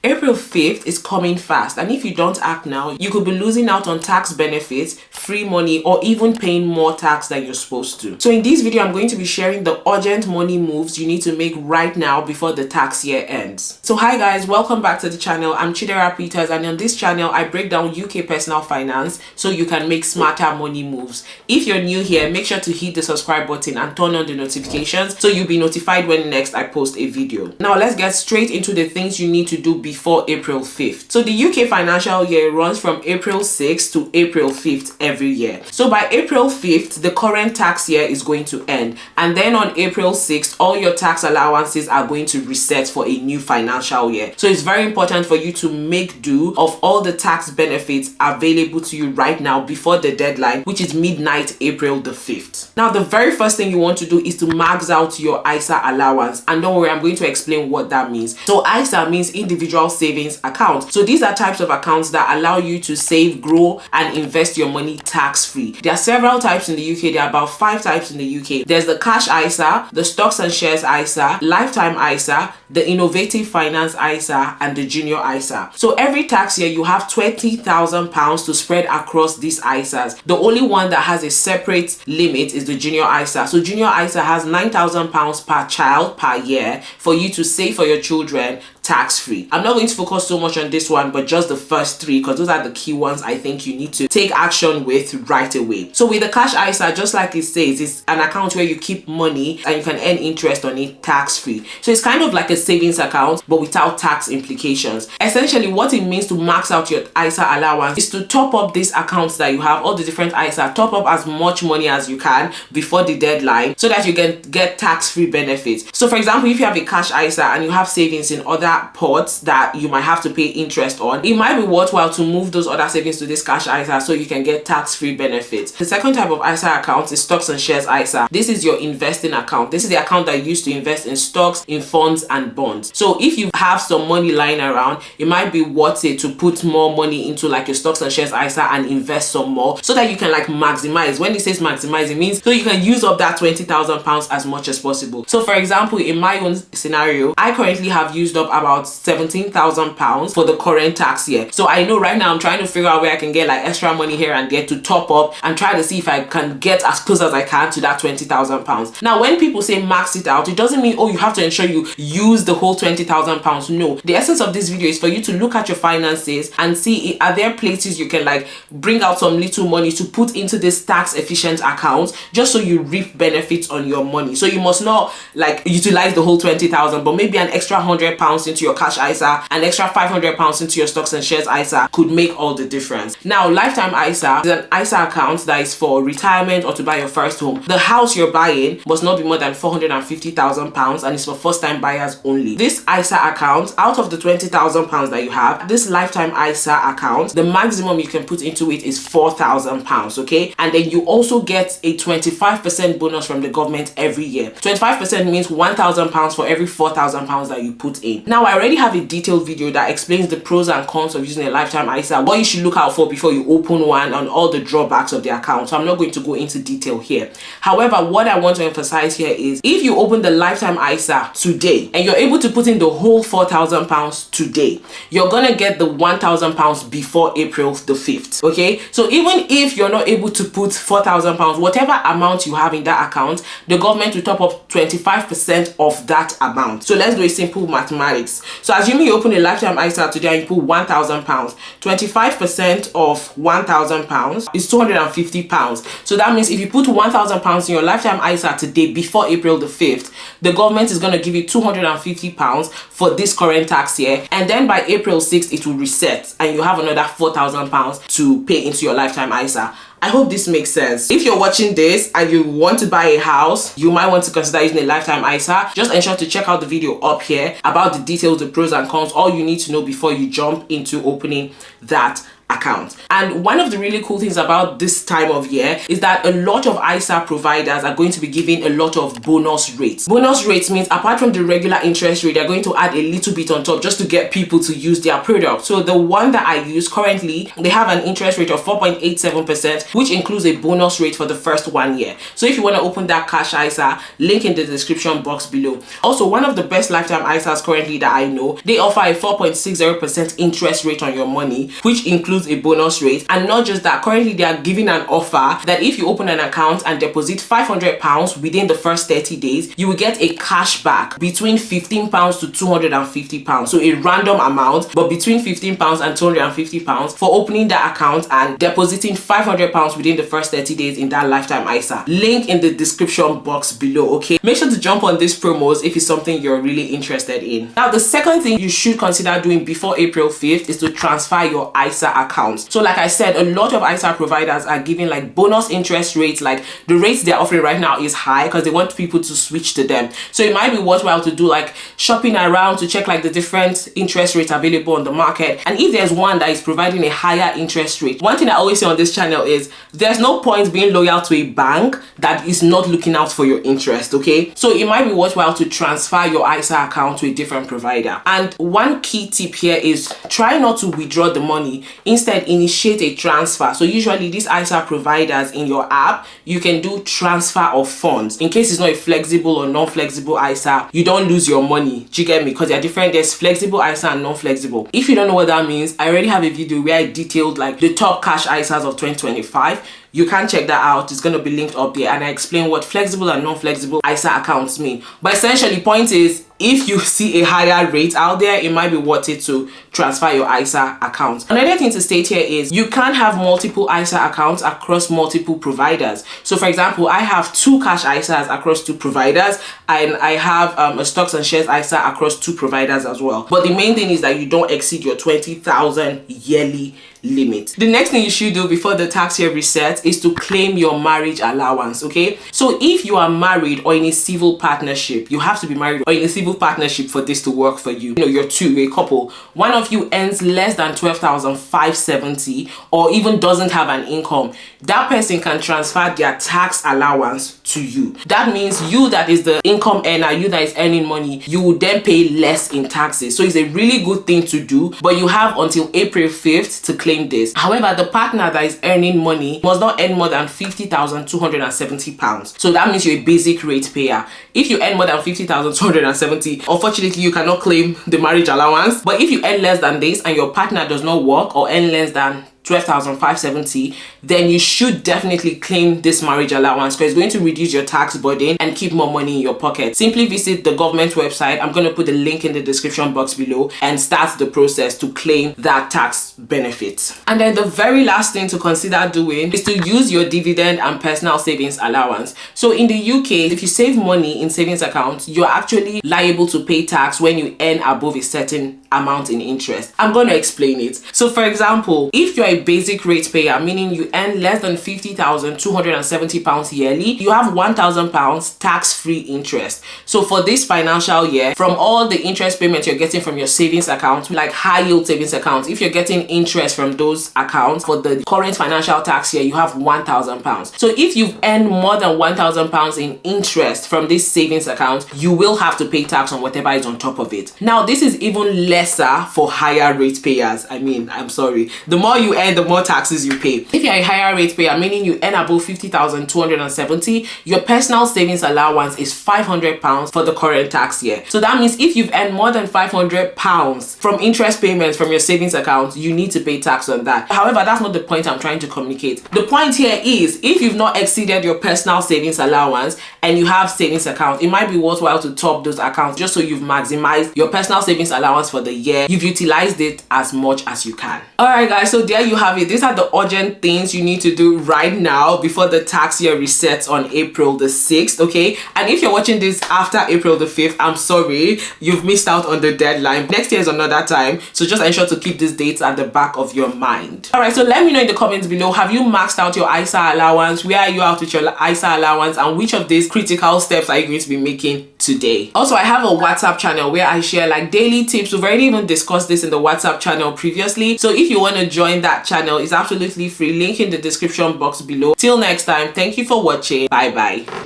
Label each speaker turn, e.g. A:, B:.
A: April 5th is coming fast, and if you don't act now, you could be losing out on tax benefits, free money, or even paying more tax than you're supposed to. So in this video, I'm going to be sharing the urgent money moves you need to make right now before the tax year ends. So hi guys, welcome back to the channel. I'm Chidera Peters, and on this channel, I break down UK personal finance so you can make smarter money moves. If you're new here, make sure to hit the subscribe button and turn on the notifications so you'll be notified when next I post a video. Now let's get straight into the things you need to do before April 5th. So the UK financial year runs from April 6th to April 5th every year. So by April 5th, the current tax year is going to end. And then on April 6th, all your tax allowances are going to reset for a new financial year. So it's very important for you to make do of all the tax benefits available to you right now before the deadline, which is midnight April the 5th. Now, the very first thing you want to do is to max out your ISA allowance. And don't worry, I'm going to explain what that means. So ISA means individual savings account. So these are types of accounts that allow you to save, grow, and invest your money tax-free. There are several types in the UK. There are about 5 types in the UK. There's the cash ISA, the stocks and shares ISA, lifetime ISA, the innovative finance ISA, and the junior ISA. So every tax year you have £20,000 to spread across these ISAs. The only one that has a separate limit is the junior ISA. So junior ISA has £9,000 per child per year for you to save for your children tax-free. I'm not going to focus so much on this one, but just the first 3, because those are the key ones I think you need to take action with right away. So with the cash ISA, just like it says, it's an account where you keep money and you can earn interest on it tax-free. So it's kind of like a savings account, but without tax implications. Essentially, what it means to max out your ISA allowance is to top up these accounts that you have, all the different ISA, top up as much money as you can before the deadline so that you can get tax-free benefits. So for example, if you have a cash ISA and you have savings in other pots that you might have to pay interest on, it might be worthwhile to move those other savings to this cash ISA so you can get tax-free benefits. The second type of ISA account is stocks and shares ISA. This is your investing account. This is the account that you use to invest in stocks, in funds, and bonds. So if you have some money lying around, it might be worth it to put more money into like your stocks and shares ISA and invest some more so that you can like maximize. When it says maximize, it means so you can use up that £20,000 as much as possible. So for example, in my own scenario, I currently have used up about £17,000 for the current tax year. So I know right now I'm trying to figure out where I can get like extra money here and there to top up and try to see if I can get as close as I can to that £20,000. Now, when people say max it out, it doesn't mean, oh, you have to ensure you use the whole £20,000. No, the essence of this video is for you to look at your finances and see, are there places you can like bring out some little money to put into this tax efficient account just so you reap benefits on your money. So you must not like utilize the whole 20,000, but maybe an extra £100 into your cash ISA, an extra £500 into your stocks and shares ISA could make all the difference. Now, lifetime ISA is an ISA account that is for retirement or to buy your first home. The house you're buying must not be more than £450,000 and it's for first time buyers only. This ISA account, out of the £20,000 that you have, this lifetime ISA account, the maximum you can put into it is £4,000, okay? And then you also get a 25% bonus from the government every year. 25% means £1,000 for every £4,000 that you put in. Now, I already have a detailed video that explains the pros and cons of using a lifetime ISA, what you should look out for before you open one, and all the drawbacks of the account. So I'm not going to go into detail here. However, what I want to emphasize here is if you open the lifetime ISA today and you're able to put in the whole £4,000 today, you're gonna get the £1,000 before April the 5th. Okay, so even if you're not able to put £4,000, whatever amount you have in that account, the government will top up 25% of that amount. So let's do a simple mathematics. So assuming you open a lifetime ISA today and you put £1,000, 25% of £1,000 is £250. So that means if you put £1,000 in your lifetime ISA today before April the 5th, the government is going to give you £250 for this current tax year, and then by April 6th it will reset and you have another £4,000 to pay into your lifetime ISA. I hope this makes sense. If you're watching this and you want to buy a house, you might want to consider using a lifetime ISA. Just ensure to check out the video up here about the details, the pros and cons, all you need to know before you jump into opening that account. And one of the really cool things about this time of year is that a lot of ISA providers are going to be giving a lot of bonus rates. Bonus rates means apart from the regular interest rate, they're going to add a little bit on top just to get people to use their product. So the one that I use currently, they have an interest rate of 4.87%, which includes a bonus rate for the first 1 year. So if you want to open that cash ISA, link in the description box below. Also, one of the best lifetime ISAs currently that I know, they offer a 4.60% interest rate on your money, which includes a bonus rate. And not just that, currently they are giving an offer that if you open an account and deposit £500 within the first 30 days, you will get a cash back between £15 to £250. So a random amount, but between £15 and £250 for opening that account and depositing £500 within the first 30 days in that lifetime ISA. Link in the description box below, okay? Make sure to jump on these promos if it's something you're really interested in. Now, the second thing you should consider doing before April 5th is to transfer your ISA accounts. So like I said, a lot of ISA providers are giving like bonus interest rates. Like the rates they're offering right now is high because they want people to switch to them. So it might be worthwhile to do like shopping around to check like the different interest rates available on the market. And if there's one that is providing a higher interest rate, one thing I always say on this channel is there's no point being loyal to a bank that is not looking out for your interest, okay? So it might be worthwhile to transfer your ISA account to a different provider. And one key tip here is try not to withdraw the money. Instead, initiate a transfer. So usually these ISA providers in your app, you can do transfer of funds. In case it's not a flexible or non-flexible ISA, you don't lose your money. Do you get me? Because they're different. There's flexible ISA and non-flexible. If you don't know what that means, I already have a video where I detailed like the top cash ISAs of 2025. You can check that out. It's going to be linked up there, and I explain what flexible and non-flexible ISA accounts mean. But essentially, point is, if you see a higher rate out there, it might be worth it to transfer your ISA account. Another thing to state here is you can't have multiple ISA accounts across multiple providers. So for example, I have 2 cash ISAs across 2 providers, and I have a stocks and shares ISA across 2 providers as well. But the main thing is that you don't exceed your 20,000 yearly limit. The next thing you should do before the tax year resets is to claim your marriage allowance, okay? So if you are married or in a civil partnership, you have to be married or in a civil partnership for this to work for you. You know, you're a couple. One of you earns less than 12,570 or even doesn't have an income. That person can transfer their tax allowance to you. That means you that is the income earner, you that is earning money, you will then pay less in taxes. So it's a really good thing to do, but you have until April 5th to claim this. However, the partner that is earning money must not earn more than £50,270. So that means you're a basic rate payer. If you earn more than £50,270, unfortunately, you cannot claim the marriage allowance. But if you earn less than this and your partner does not work or earn less than 12,570, then you should definitely claim this marriage allowance because it's going to reduce your tax burden and keep more money in your pocket. Simply visit the government website. I'm going to put the link in the description box below and start the process to claim that tax benefit. And then the very last thing to consider doing is to use your dividend and personal savings allowance. So in the UK, if you save money in savings accounts, you're actually liable to pay tax when you earn above a certain amount in interest. I'm going to explain it. So for example, if you're a basic rate payer, meaning you earn less than £50,270 yearly, you have £1,000 tax-free interest. So for this financial year, from all the interest payments you're getting from your savings account, like high yield savings accounts, if you're getting interest from those accounts for the current financial tax year, you have £1,000. So if you've earned more than £1,000 in interest from this savings account, you will have to pay tax on whatever is on top of it. Now, this is even lesser for higher rate payers. I mean, I'm sorry. The more you earn, the more taxes you pay. If you're a higher rate payer, meaning you earn above 50,270, your personal savings allowance is £500 for the current tax year. So that means if you've earned more than £500 from interest payments from your savings account, you need to pay tax on that. However, that's not the point I'm trying to communicate. The point here is if you've not exceeded your personal savings allowance and you have savings accounts, it might be worthwhile to top those accounts just so you've maximized your personal savings allowance for the year. You've utilized it as much as you can. Alright guys, so there you have it. These are the urgent things you need to do right now before the tax year resets on April the 6th, okay? And if you're watching this after April the 5th, I'm sorry, you've missed out on the deadline. Next year is another time, so just ensure to keep these dates at the back of your mind. Alright, so let me know in the comments below, have you maxed out your ISA allowance? Where are you out with your ISA allowance? And which of these critical steps are you going to be making today. Also, I have a WhatsApp channel where I share like daily tips. We've already even discussed this in the WhatsApp channel previously. So if you want to join that channel, it's absolutely free. Link in the description box below. Till next time, thank you for watching. Bye bye.